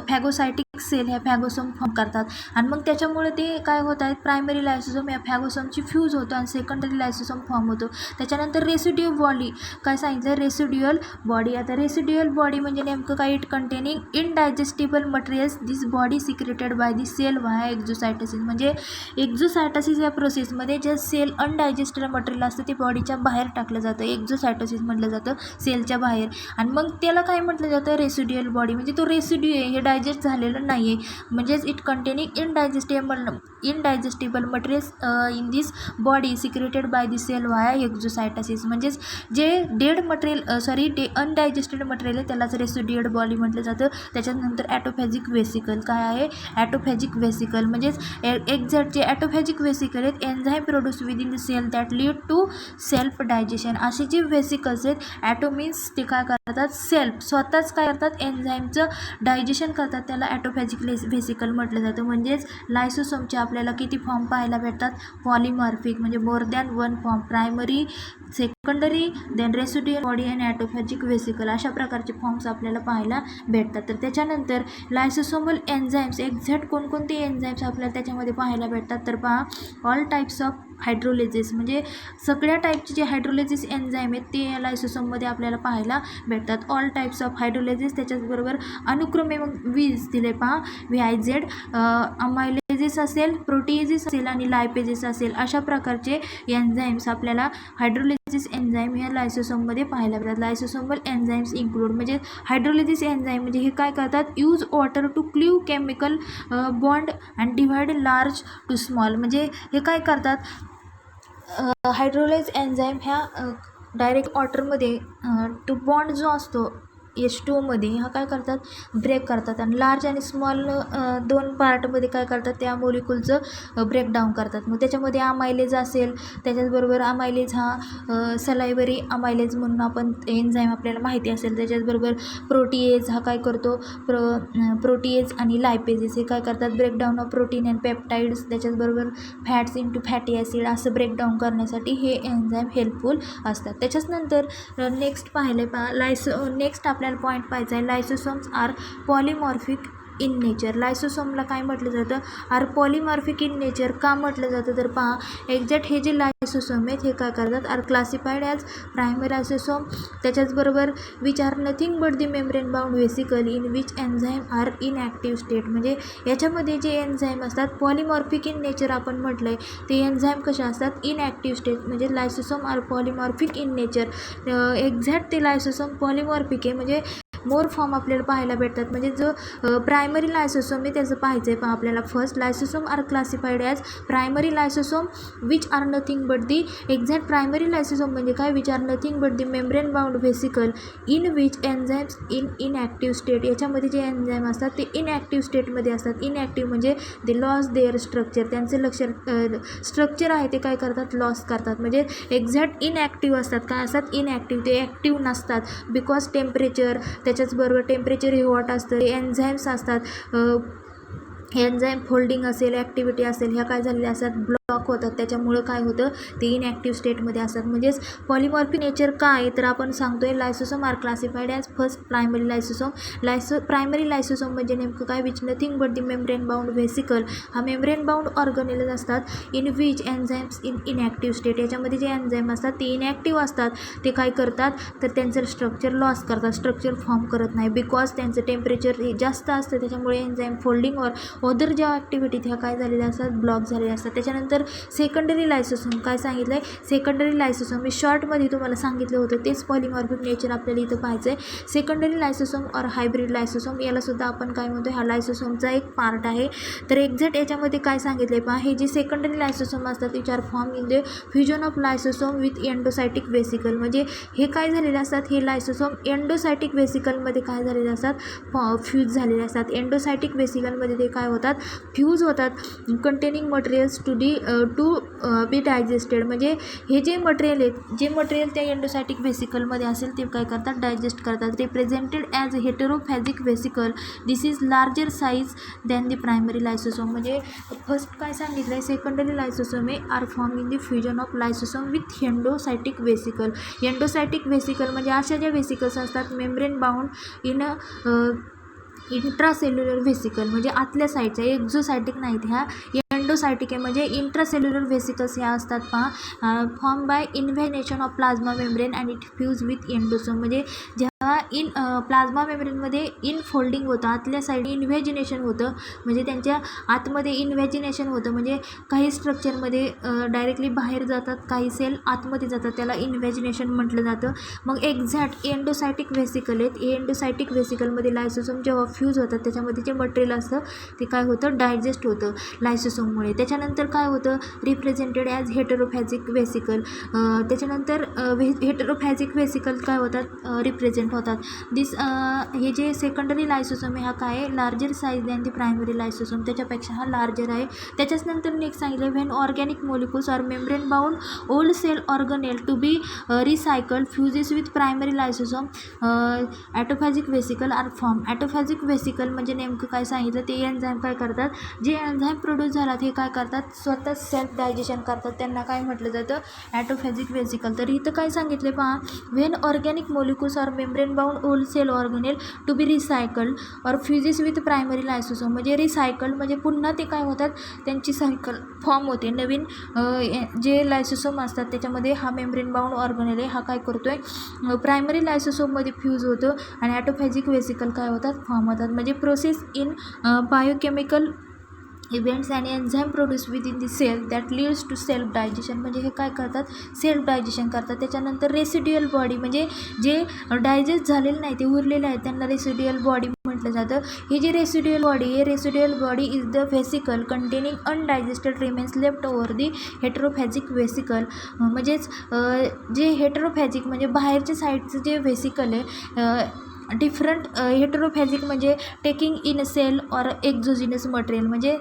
Speaker 1: फॅगोसायटिक सेल ह्या फॅगोसोम फॉर्म करतात, आणि मग त्याच्यामुळे ते काय होत आहेत, प्रायमरी लायसोसोम या फॅगोसोमची फ्यूज होतो आणि सेकंडरी लायसोसोम फॉर्म होतो. त्याच्यानंतर रेसिड्युअल बॉडी काय सांगितलं, रेसिड्युअल बॉडी. आता रेसिड्युअल बॉडी म्हणजे नेमकं काय, it containing indigestible materials, this body secreted by the cell via exocytosis, म्हणजे एक्झोसायटोसिस या प्रोसेसमध्ये जे सेल अनडायजेस्टेड मटेरियल असतं ते बॉडीच्या बाहेर टाकलं जातं, एक्झोसायटोसिस म्हटलं जातं सेलच्या बाहेर, आणि मग त्याला काय म्हटलं जातं, रेसिड्युअल बॉडी. म्हणजे तो रेसिड्यू आहे हे डायजेस्ट झालेलं नाही आहे, म्हणजेच it containing indigestible materials in this body secreted by the cell via exocytosis. म्हणजेच जे डेड मटेरियल अनडायजेस्टेड मटेरियल आहे त्यालाच रेसिड्युअल बॉडी म्हटलं जातं. त्याच्यानंतर ॲटोफॅजिक वेसिकल काय आहे, ॲटोफॅजिक वेसिकल म्हणजेच एक्झॅक्ट जे ॲटोफॅजिक वेसिकल आहेत enzyme produce within the cell that lead to self digestion. असे जे वेसिकल्स आहेत, ॲटो मीन्स ते काय करतात, सेल्फ स्वतःच काय करतात, एन्झाईमचं डायजेशन करतात, त्याला ॲटोफॅजिक वेसिकल म्हटलं जातं. म्हणजेच लायसोसोमचे आपल्याला किती फॉर्म पाहायला भेटतात, पॉलिमॉर्फिक म्हणजे more than one form, primary, secondary, then residual body and autophagic vesicle अशा प्रकारचे फॉर्म्स आपल्याला पाहायला भेटतात. तर त्याच्यानंतर लायसोसोमल एन्झाईम्स एक्झॅक्ट कोणकोणते एन्झाईम्स आपल्याला त्याच्यामध्ये पाहायला भेटतात, तर पहा ऑल टाईप्स ऑफ हायड्रोलिसिस म्हणजे सगळ्या टाईपचे जे हायड्रोलिसिस एन्झाईम आहेत ते या लायसोसोममध्ये आपल्याला पाहायला भेटतात. ऑल टाईप्स ऑफ हायड्रोलिसिस त्याच्याचबरोबर अनुक्रमे मग वीज दिले पहा, VIZ, अमायलेजिस असेल, प्रोटीएजिस असेल आणि लायपेजिस असेल अशा प्रकारचे एन्झाईम्स आपल्याला हायड्रोलिसिस एन्झाईम या लायसोसोममध्ये पाहायला भेटतात. लायसोसोमल एन्झाईम्स इन्क्लूड म्हणजे हायड्रोलिसिस एन्झाईम म्हणजे हे काय करतात, use water to cleave chemical bond and divide large to small. म्हणजे हे काय करतात, हायड्रोलाइज एन्झाईम ह्या डायरेक्ट वॉटरमध्ये टू बॉन्ड जो असतो H2O मध्ये हा काय करतात, ब्रेक करतात आणि लार्ज आणि स्मॉल दोन पार्टमध्ये काय करतात, त्या मोलिक्युलचं ब्रेकडाऊन करतात. मग त्याच्यामध्ये अमायलेज असेल, त्याच्याचबरोबर अमायलेज हा सलायवरी अमायलेज म्हणून आपण एन्झाईम आपल्याला माहिती असेल. त्याच्याचबरोबर प्रोटीएज हा काय करतो, प्रोटीएज आणि लायपेजेस हे काय करतात, breakdown of protein and peptides, त्याच्याचबरोबर फॅट्स इंटू फॅटी ॲसिड असं ब्रेकडाऊन करण्यासाठी हे एन्झाईम हेल्पफुल असतात. त्याच्याचनंतर नेक्स्ट नेक्स्ट आपल्याला पॉईंट पाहायचा आहे, लायसोसोम्स आर पॉलिमॉर्फिक इन नेचर. लायसोसोमला काय म्हटलं जातं, आर पॉलिमॉर्फिक इन नेचर का म्हटलं जातं, तर पहा एक्झॅक्ट हे जे लायसोसोम आहेत हे काय करतात, आर क्लासिफाईड ॲज प्रायमरी लायसोसोम, त्याच्याचबरोबर which are nothing but the membrane bound vesicle in which enzyme are in active state. म्हणजे याच्यामध्ये जे एन्झाईम असतात पॉलिमॉर्फिक इन नेचर आपण म्हटलं आहे, ते एन्झाईम कशा असतात, इन ॲक्टिव्ह स्टेट. म्हणजे लायसोसोम are polymorphic in nature. Exact ते लायसोसोम पॉलिमॉर्फिक आहे म्हणजे मोर फॉर्म आपल्याला पाहायला भेटतात. म्हणजे जो प्रायमरी लायसोसोम आहे त्याचं पाहायचं आहे. पण आपल्याला first lysosome are classified as primary lysosome which are nothing but the exact primary lysosome म्हणजे काय, which are nothing but the membrane bound vesicle in which enzymes in active state. याच्यामध्ये जे एन्झाईम असतात ते इनॲक्टिव्ह स्टेटमध्ये असतात. इनॲक्टिव्ह म्हणजे दे लॉस देअर स्ट्रक्चर, त्यांचं स्ट्रक्चर आहे ते काय करतात, लॉस करतात. म्हणजे एक्झॅक्ट इनॲक्टिव्ह असतात. काय असतात, इनॲक्टिव्ह, ते ॲक्टिव्ह नसतात. बिकॉज टेम्परेचर, त्याच्याचबरोबर टेम्परेचर हे हॉट असतं, एन्झाईम्स असतात, एन्झाईम फोल्डिंग असेल, ॲक्टिव्हिटी असेल, ह्या काय झालेल्या असतात, ब्लॉक होतात. त्याच्यामुळं काय होतं, ते इनॲक्टिव्ह स्टेटमध्ये असतात. म्हणजेच पॉलिमॉर्फिक नेचर काय, तर आपण सांगतोय lysosome are classified as first primary lysosome. Primary lysosome म्हणजे नेमकं काय, which nothing but the membrane bound vesicle. हा मेम्ब्रेन बाउंड ऑर्गनेल असतात in which enzymes in inactive state. याच्यामध्ये जे एन्झाईम असतात ते इनॲक्टिव्ह असतात. ते काय करतात, तर त्यांचं स्ट्रक्चर लॉस करतात, स्ट्रक्चर फॉर्म करत नाही. बिकॉज त्यांचं टेम्परेचर हे जास्त असतं, त्याच्यामुळे एन्झाईम फोल्डिंग अदर ज्या ॲक्टिव्हिटी ह्या काय झालेल्या असतात, ब्लॉक झालेल्या असतात. त्याच्यानंतर सेकंडरी लायसोसोम काय सांगितलं आहे, सेकंडरी लायसोसोम मी शॉर्टमध्ये तुम्हाला सांगितलं होतं, तेच पॉलिमॉर्फिक नेचर आपल्याला इथं पाहायचं आहे. सेकंडरी लायसोसोम और हायब्रिड लायसोसोम यालासुद्धा आपण काय म्हणतो, हा लायसोसोमचा एक पार्ट आहे. तर एक्झॅक्ट याच्यामध्ये काय सांगितलं आहे पहा, हे जे सेकंडरी लायसोसोम असतात which are form in the fusion of lysosome with endocytic vesicle. म्हणजे हे काय झालेले असतात, हे लायसोसोम एंडोसायटिक वेसिकलमध्ये काय झालेले असतात, फ्यूज झालेले असतात. एंडोसायटिक वेसिकलमध्ये ते काय होतात, फ्यूज होतात. Containing materials to be digested. म्हणजे हे जे मटेरियल त्या एंडोसायटिक वेसिकलमध्ये असेल ते काय करतात, डायजेस्ट करतात. ते presented as heterophagic vesicle. This is larger size than the primary lysosome. म्हणजे फर्स्ट काय सांगितलं आहे, secondary lysosome are form in the fusion of lysosome with endocytic vesicle. Endocytic vesicle म्हणजे अशा ज्या वेसिकल्स असतात membrane bound in intracellular vesicle म्हणजे आतल्या साईडच्या, एक्झोसायटिक नाहीत, ह्या एंडोसायटिक आहे म्हणजे इंट्रासेल्युलर व्हेसिकल्स ह्या असतात पहा, form by invagination of plasma membrane and it fuse with endosome. म्हणजे जेव्हा प्लाझ्मा मेम्ब्रेनमध्ये इनफोल्डिंग होतं, आतल्या साईड इन्व्हॅजिनेशन होतं, म्हणजे त्यांच्या आतमध्ये इन्व्हॅजिनेशन होतं, म्हणजे काही स्ट्रक्चरमध्ये डायरेक्टली बाहेर जातात, काही सेल आतमध्ये जातात, त्याला इन्व्हॅजिनेशन म्हटलं जातं. मग एक्झॅक्ट एंडोसायटिक व्हेसिकल आहेत. एंडोसायटिक व्हेसिकलमध्ये लायसोसोम जेव्हा फ्यूज होतात त्याच्यामध्ये जे मटेरियल असतं ते काय होतं, डायजेस्ट होतं लायसोसोममुळे. त्याच्यानंतर काय होतं, रिप्रेझेंटेड ॲज हेटेरोफॅजिक व्हेसिकल. त्याच्यानंतर हेटेरोफॅजिक व्हेसिकल काय होतात, रिप्रेझेंट होतात. हे जे सेकंडरी लायसोसोम आहे हा काय आहे, larger size than the primary lysosome, त्याच्यापेक्षा हा लार्जर आहे. त्याच्याच नंतर नेक्स्ट सांगितलं, when organic molecules or membrane bound old cell organelle to be recycled fuses with primary lysosome autophagic vesicle are form. Autophagic vesicle म्हणजे नेमकं काय सांगितलं, ते एन्झाईम काय करतात, जे एन्झाईम प्रोड्यूस झालात हे काय करतात, स्वतः सेल्फ डायजेशन करतात, त्यांना काय म्हटलं जातं, ॲटोफॅजिक व्हेसिकल. तर इथं काय सांगितले पहा, when organic molecules or membrane bound old cell organelle to be recycled or fuses with primary lysosome. म्हणजे रिसायकल्ड म्हणजे पुन्हा ते काय होतात, त्यांची सायकल फॉर्म होते. नवीन जे लायसोसोम असतात त्याच्यामध्ये हा मेम्ब्रेन बाउंड ऑर्गनेल आहे, हा काय करतो आहे, प्रायमरी लायसोसोममध्ये फ्यूज होतं आणि ॲटोफॅजिक व्हेसिकल काय होतात, फॉर्म होतात. म्हणजे प्रोसेस इन बायोकेमिकल इव्हेंट्स आणि enzyme produce within the cell that leads to self digestion. म्हणजे हे काय करतात, सेल्फ डायजेशन करतात. त्याच्यानंतर रेसिड्युअल बॉडी म्हणजे जे डायजेस्ट झालेले नाही ते उरलेले आहेत त्यांना रेसिड्युअल बॉडी म्हटलं जातं. ही जी रेसिड्युअल बॉडी आहे, residual body is the vesicle containing undigested remains left over the heterophagic vesicle. म्हणजेच जे हेटेरोफॅजिक म्हणजे बाहेरच्या साईडचं जे व्हेसिकल आहे, डिफरंट हेटेरोफॅजिक म्हणजे taking in cell or exogenous material. म्हणजे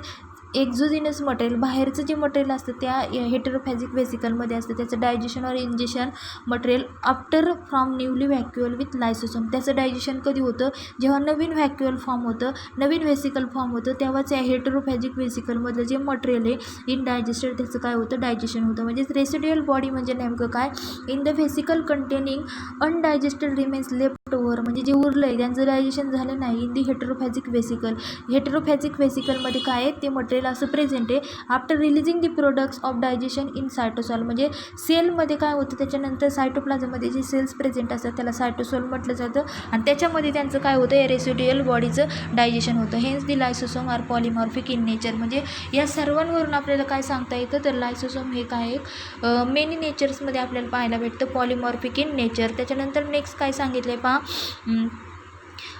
Speaker 1: एक्झोजिनस मटेरियल बाहेरचं जे मटेरियल असतं त्या हेटेरोफॅजिक व्हेसिकलमध्ये असतं, त्याचं digestion or ingestion material after from newly vacuole with lysosome. त्याचं डायजेशन कधी होतं, जेव्हा नवीन व्हॅक्युअल फॉर्म होतं, नवीन व्हेसिकल फॉर्म होतं, तेव्हाच या हेटेरोफॅजिक व्हेसिकलमधलं जे मटेरियल आहे इनडायजेस्टेड त्याचं काय होतं, डायजेशन होतं. म्हणजेच रेसिड्युअल बॉडी म्हणजे नेमकं काय, in the vesicle containing undigested remains left over म्हणजे जे उरलं आहे त्यांचं डायजेशन झालं नाही इन दी हेटेरोफॅजिक व्हेसिकल. हेटेरोफॅजिक व्हेसिकलमध्ये काय आहे, ते मटेरियल असं प्रेझेंट आहे after releasing the products of digestion in cytosol. म्हणजे सेलमध्ये काय होतं, त्याच्यानंतर सायटोप्लाझममध्ये जे सेल्स प्रेझेंट असतात त्याला सायटोसॉल म्हटलं जातं आणि त्याच्यामध्ये त्यांचं काय होतं, या रेसिड्युअल बॉडीचं डायजेशन होतं. Hence the lysosome are polymorphic in nature. म्हणजे या सर्वांवरून आपल्याला काय सांगता येतं, तर लायसोसोम हे काय एक मेनी नेचर्समध्ये आपल्याला पाहायला भेटतं, पॉलिमॉर्फिक इन नेचर. त्याच्यानंतर नेक्स्ट काय सांगितलं आहे पहा,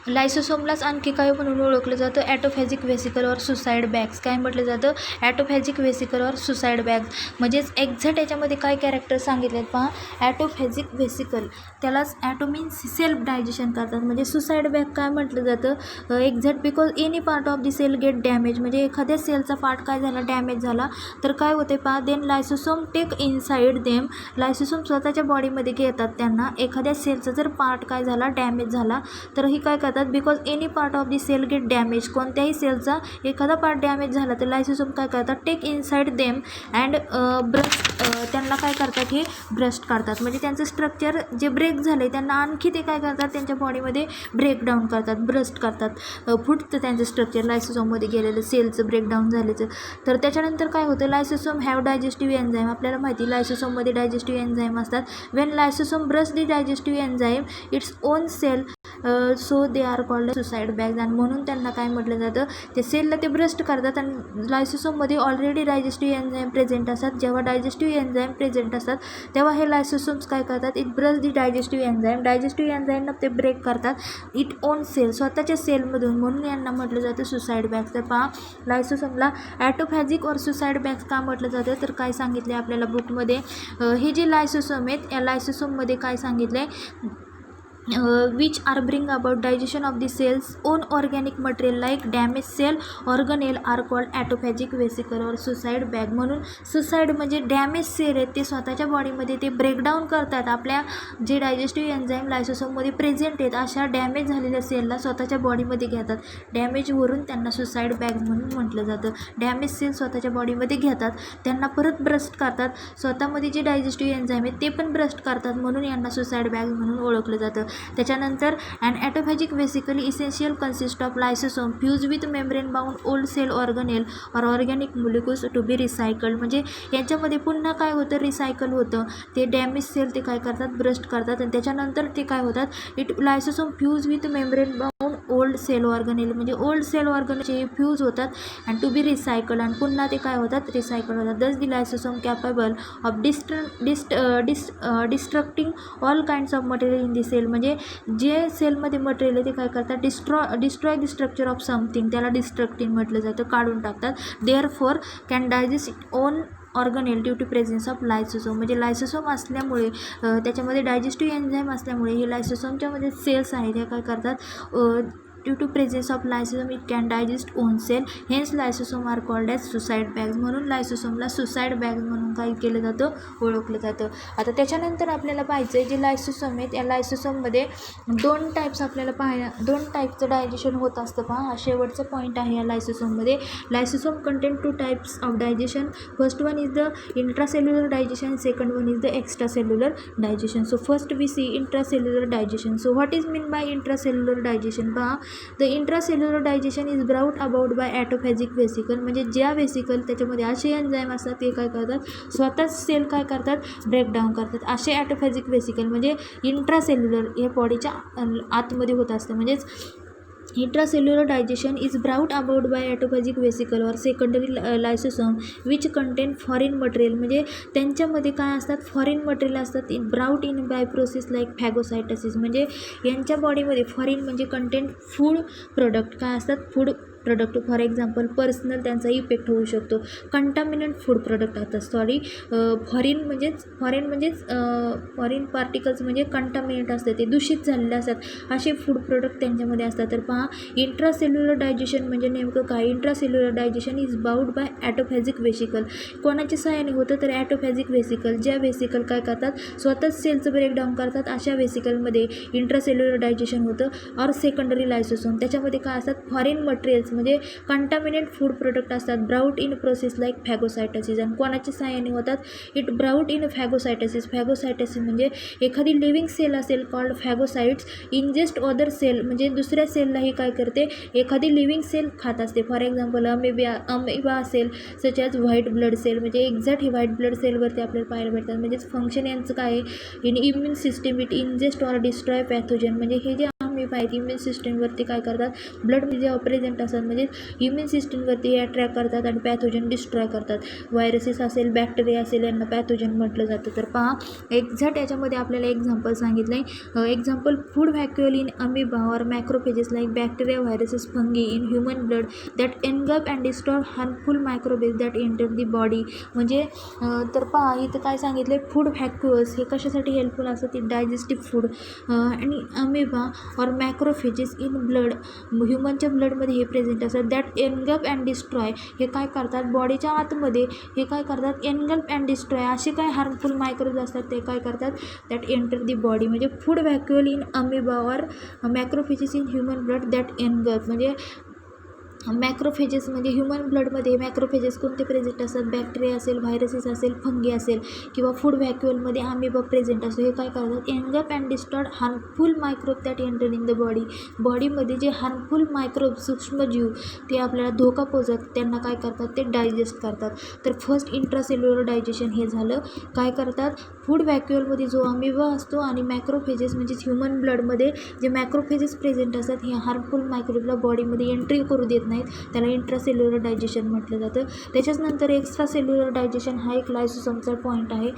Speaker 1: लायसोसोमलाच आणखी काय म्हणून ओळखलं जातं, ॲटोफॅजिक व्हेसिकल ऑर सुसाईड बॅग्स. काय म्हटलं जातं, ॲटोफॅजिक व्हेसिकल ऑर सुसाईड बॅग्स. म्हणजेच एक्झॅक्ट याच्यामध्ये काय कॅरेक्टर सांगितले आहेत पहा, ॲटोफॅजिक व्हेसिकल त्यालाच ॲटो मीन्स सेल्फ डायजेशन करतात. म्हणजे सुसाईड बॅग काय म्हटलं जातं, exact because any part of the cell get damage. म्हणजे एखाद्या सेलचा पार्ट काय झाला, डॅमेज झाला तर काय होते पहा, देन लायसोसोम टेक इनसाईड देम. लायसोसोम स्वतःच्या बॉडीमध्ये घेतात त्यांना. एखाद्या सेलचा जर पार्ट काय झाला, डॅमेज झाला तर ही काय करतात, because any part of the cell get damage. कोणत्याही सेलचा एखादा पार्ट डॅमेज झाला तर लायसोसोम काय करतात, take inside them and burst. त्यांना काय करतात, हे ब्रस्ट करतात. म्हणजे त्यांचं स्ट्रक्चर जे ब्रेक झालं आहे त्यांना आणखी ते काय करतात, त्यांच्या बॉडीमध्ये ब्रेकडाऊन करतात, ब्रस्ट करतात, फुटतं त्यांचं स्ट्रक्चर लायसोसोममध्ये गेलेलं सेलचं ब्रेकडाऊन झाल्याचं. तर त्याच्यानंतर काय होतं, लायसोसोम हॅव डायजेस्टिव्ह एन्झाईम. आपल्याला माहिती लायसोसोममध्ये डायजेस्टिव्ह एन्झाईम असतात. When lysosome burst the digestive enzyme its own cell so they are called suicide bags. आणि म्हणून त्यांना काय म्हटलं जातं, ते सेलला ते ब्रस्ट करतात आणि लायसोसोममध्ये ऑलरेडी डायजेस्टिव्ह एन्झाईम प्रेझेंट असतात. जेव्हा डायजेस्टिव्ह एन्झाईम प्रेझेंट असतात तेव्हा हे लायसोसोम्स काय करतात, it burst the digestive enzyme. Digestive एन्झाईमला ते ब्रेक करतात इट ओन सेल, स्वतःच्या सेलमधून. म्हणून यांना म्हटलं जातं सुसाईड बॅग्स. तर पहा, लायसोसोमला ॲटोफॅजिक और सुसाईड बॅग्स का म्हटलं जातं, तर काय सांगितले आपल्याला बुकमध्ये, हे जे लायसोसोम आहेत या लायसोसोममध्ये काय सांगितले, which are bring about digestion of the cells own organic material like damaged cell organelle are called autophagic vesicle or suicide bag. म्हणून सुसाईड म्हणजे डॅमेज सेल आहेत ते स्वतःच्या बॉडीमध्ये ते ब्रेकडाऊन करतात. आपल्या जे डायजेस्टिव्ह एन्झाईम लायसोसोममध्ये प्रेझेंट आहेत अशा डॅमेज झालेल्या सेलला स्वतःच्या बॉडीमध्ये घेतात. डॅमेजवरून त्यांना सुसाईड बॅग म्हणून म्हटलं जातं. डॅमेज सेल स्वतःच्या बॉडीमध्ये घेतात, त्यांना परत ब्रस्ट करतात, स्वतःमध्ये जे डायजेस्टिव्ह एन्झाईम आहेत ते पण ब्रस्ट करतात, म्हणून यांना सुसाईड बॅग म्हणून ओळखलं जातं. त्याच्यानंतर an autophagic vesicle essential consist of lysosome fuse with membrane bound old cell organelle or organic molecules to be recycled. म्हणजे यांच्यामध्ये पुन्हा काय होतं, रिसायकल होतं. ते डॅमेज सेल ते काय करतात, ब्रस्ट करतात आणि त्याच्यानंतर ते काय होतात, it lysosome fuse with membrane bound old cell organelle म्हणजे ओल्ड सेल ऑर्गनचे फ्यूज होतात अँड टू बी रिसायकल्ड आणि पुन्हा ते काय होतात, रिसायकल होतात. Thus the lysosome capable of destructing all kinds of material in the cell. म्हणजे जे सेलमध्ये मटेरियल आहे ते काय करतात, destroy the structure of something, त्याला डिस्ट्रक्टिंग म्हटलं जातं, काढून टाकतात. Therefore can digest it own organelle due to presence of lysosome. म्हणजे लायसोसोम असल्यामुळे त्याच्यामध्ये डायजेस्टिव्ह एन्झाईम असल्यामुळे हे लायसोसोमच्यामध्ये सेल्स आहेत ह्या काय करतात, due to presence of lysosome it can digest own cell. Hence lysosome are called as suicide bags. म्हणून लायसोसोमला सुसाईड बॅग्स म्हणून काय केलं जातं, ओळखलं जातं. आता त्याच्यानंतर आपल्याला पाहायचं आहे जे लायसोसोम आहेत या लायसोसोममध्ये दोन टाईप्स आपल्याला दोन टाईपचं डायजेशन होत असतं. पहा हा शेवटचा पॉईंट आहे या लायसोसोममध्ये. Lysosome contain two types of digestion. First one is the intracellular digestion, second one is the extracellular digestion. So first we see intracellular digestion. So what is mean by intracellular digestion. पहा the intracellular digestion is brought about by autophagic vesicle. म्हणजे ज्या वेसिकल त्याच्यामध्ये असे एन्झाईम असतात ते काय करतात, स्वतःच सेल काय करतात, ब्रेकडाऊन करतात. असे ॲटोफॅजिक वेसिकल म्हणजे इंट्रासेल्युलर हे बॉडीच्या आतमध्ये होत असतं. म्हणजेच intracellular digestion is brought about by autophagic vesicle or secondary lysosome which contain foreign material. म्हणजे त्यांच्यामध्ये काय असतात, फॉरेन मटेरियल असतात. In brought in by process like phagocytosis. म्हणजे यांच्या बॉडीमध्ये फॉरेन म्हणजे कंटेंट फूड प्रोडक्ट काय असतात, food product. For example personal त्यांचा इफेक्ट होऊ शकतो. कंटामिनंट फूड प्रोडक्ट असतात. फॉरेन पार्टिकल्स म्हणजे कंटामिनंट असतात, ते दूषित झालेले असतात. असे फूड प्रोडक्ट त्यांच्यामध्ये असतात. तर पहा इंट्रासेल्युलर डायजेशन म्हणजे नेमकं काय. Intracellular digestion is brought by autophagic vesicle. कोणाच्या सहाय्याने होतं तर ॲटोफॅजिक वेसिकल. ज्या वेसिकल काय करतात, स्वतःच सेलचं ब्रेकडाऊन करतात, अशा वेसिकलमध्ये इंट्रासेल्युलर डायजेशन होतं. और सेकंडरी लायसोसोम त्याच्यामध्ये काय असतात, फॉरेन मटेरियल्स म्हणजे कंटामिनेट फूड प्रोडक्ट असतात. Brought in process like phagocytosis. आणि कोणाच्या सहाय्याने होतात, it brought in phagocytosis. Phagocytosis म्हणजे एखादी लिव्हिंग सेल असेल called phagocytes ingest other cell. म्हणजे दुसऱ्या सेललाही काय करते, एखादी लिव्हिंग सेल खात असते. फॉर एक्झाम्पल अमेबा असेल such as white blood cell. म्हणजे एक्झॅक्ट ही व्हाईट ब्लड सेलवरती आपल्याला पाहायला भेटतात. म्हणजेच फंक्शन यांचं काय आहे, in immune system it ingest or destroy pathogen. म्हणजे हे जे आहेत इम्युन सिस्टीमवरती काय करतात, ब्लडमध्ये जेव्हा प्रेझेंट असतात म्हणजे इम्युन सिस्टीमवरती हे अट्रॅक्ट करतात आणि पॅथोजन डिस्ट्रॉय करतात. व्हायरसेस असेल, बॅक्टेरिया असेल, यांना पॅथोजन म्हटलं जातं. तर पहा एक्झॅक्ट याच्यामध्ये आपल्याला एक्झाम्पल सांगितलं आहे. Example food vacuole in amoeba or macrophages like bacteria, viruses, fungi in human blood that engulf and destroy harmful microbes that enter the body. म्हणजे तर पहा इथं काय सांगितलं, फूड व्हॅक्युअल्स हे कशासाठी हेल्पफुल असतात, ते डायजेस्टिव्ह फूड. आणि amoeba or macrophages in blood, ह्युमनच्या ब्लडमध्ये हे प्रेझेंट असतात. दॅट एनगल्फ अँड डिस्ट्रॉय हे काय करतात, बॉडीच्या आतमध्ये हे काय करतात, एनगल्फ अँड डिस्ट्रॉय असे काय हार्मफुल मायक्रोब्स असतात ते काय करतात, दॅट एंटर दी बॉडी. म्हणजे food vacuole in amoeba or macrophages in human blood that engulf. म्हणजे मॅक्रोफेजेस म्हणजे ह्युमन ब्लडमध्ये मॅक्रोफेजेस कोणते प्रेझेंट असतात, बॅक्टेरिया असेल, व्हायरसेस असेल, फंगी असेल किंवा फूड व्हॅक्युअलमध्ये अमिबा प्रेझेंट असतो. हे काय करतात, engulf and destroy harmful microbe that enter in the body. बॉडीमध्ये जे हार्मफुल मायक्रोब सूक्ष्मजीव ते आपल्याला धोका पोचत त्यांना काय करतात, ते डायजेस्ट करतात. तर फर्स्ट इंट्रासेल्युलर डायजेशन हे झालं. काय करतात, फूड व्हॅक्युअलमध्ये जो अमिबा असतो आणि मॅक्रोफेजेस म्हणजे ह्युमन ब्लडमध्ये जे मॅक्रोफेजेस प्रेझेंट असतात हे हार्मफुल मायक्रोबला बॉडीमध्ये एंट्री करू देत नाही, त्याला इंट्रासेल्युलर डायजेशन म्हटलं जातं. त्याच्याच नंतर एक्स्ट्रा सेल्युलर डायजेशन हा एक लायसोसोमचा पॉईंट आहे,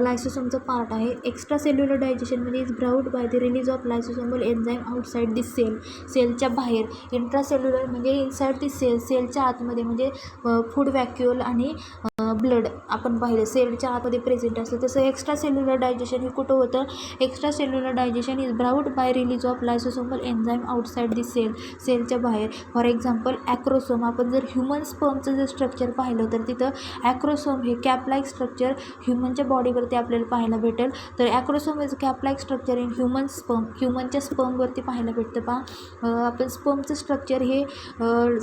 Speaker 1: लायसोसोमचा पार्ट आहे. एक्स्ट्रा सेल्युलर डायजेशन म्हणजे is brought by the release of lysosomal enzyme outside the cell. सेलच्या बाहेर. इंट्रासेल्युलर म्हणजे इनसाईड दी सेल, सेलच्या आतमध्ये. म्हणजे फूड व्हॅक्युअल आणि ब्लड आपण पाहिलं सेलच्या आतमध्ये प्रेझेंट असतं. तसं एक्स्ट्रा सेल्युलर डायजेशन हे कुठं होतं, extra cellular digestion is brought by release of lysosomal enzyme outside the cell, सेलच्या बाहेर. For example acrosome. आपण जर ह्युमन स्पर्मचं जर स्ट्रक्चर पाहिलं तर तिथं ॲक्रोसोम हे कॅपलाईक स्ट्रक्चर ह्युमनच्या बॉडीवरती आपल्याला पाहायला भेटेल. तर acrosome is caplike structure in human sperm, ह्युमनच्या स्पर्मवरती पाहायला भेटतं. पहा आपण स्पर्मचं स्ट्रक्चर हे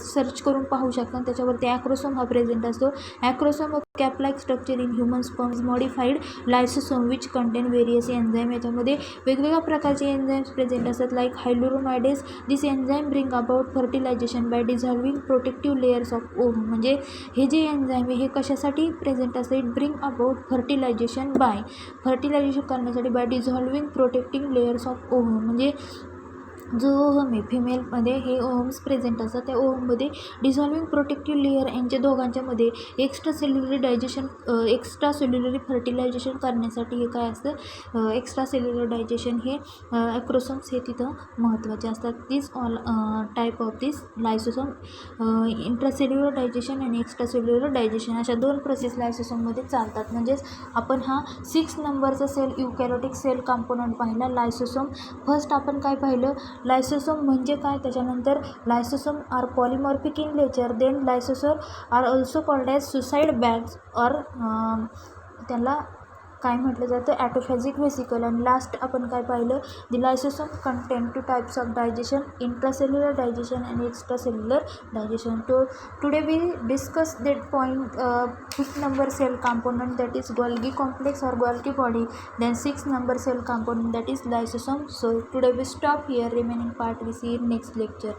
Speaker 1: सर्च करून पाहू शकता, त्याच्यावरती ॲक्रोसोम हा प्रेझेंट असतो. ॲक्रोसोम of cap-like structure in human sperm is modified lysosome which contain various enzyme. याच्यामध्ये वेगवेगळ्या प्रकारचे एन्झाईम्स प्रेझेंट असतात like hyaluronidase. This enzyme bring about fertilization by dissolving protective layers of ovum. म्हणजे हे जे एन्झाईम आहे हे कशासाठी प्रेझेंट असतं, it bring about fertilization fertilization करण्यासाठी by dissolving protecting layers of ovum. म्हणजे जो ओव्हम आहे फिमेलमध्ये हे ओव्हम्स प्रेझेंट असतात, त्या ओव्हममध्ये डिझॉल्विंग प्रोटेक्टिव्ह लेअर यांच्या दोघांच्यामध्ये एक्स्ट्रा सेल्युलरी फर्टिलायझेशन करण्यासाठी हे काय असतं, एक्स्ट्रा सेल्युलर डायजेशन हे ॲक्रोसोम्स हे तिथं महत्त्वाचे असतात. This all type of this lysosome intracellular digestion आणि एक्स्ट्रा सेल्युलर डायजेशन अशा दोन प्रोसेस लायसोसोममध्ये चालतात. म्हणजेच आपण हा 6 नंबरचा सेल युकॅरियोटिक सेल कंपोनंट पाहिला लायसोसोम. फर्स्ट आपण काय पाहिलं, लायसोसोम म्हणजे काय, त्याच्यानंतर lysosome are polymorphic in nature. Then lysosome are also called as suicide bags और त्याला काय म्हटलं जातं, ॲटोफॅजिक व्हेसिकल. आणि लास्ट आपण काय पाहिलं, the lysosome contain 2 types of digestion, intracellular digestion आणि extra cellular digestion. Today we discuss that point 5th number cell component that is Golgi complex or Golgi body, then 6th number cell component that is lysosome. So today we stop here, remaining part we see in next lecture.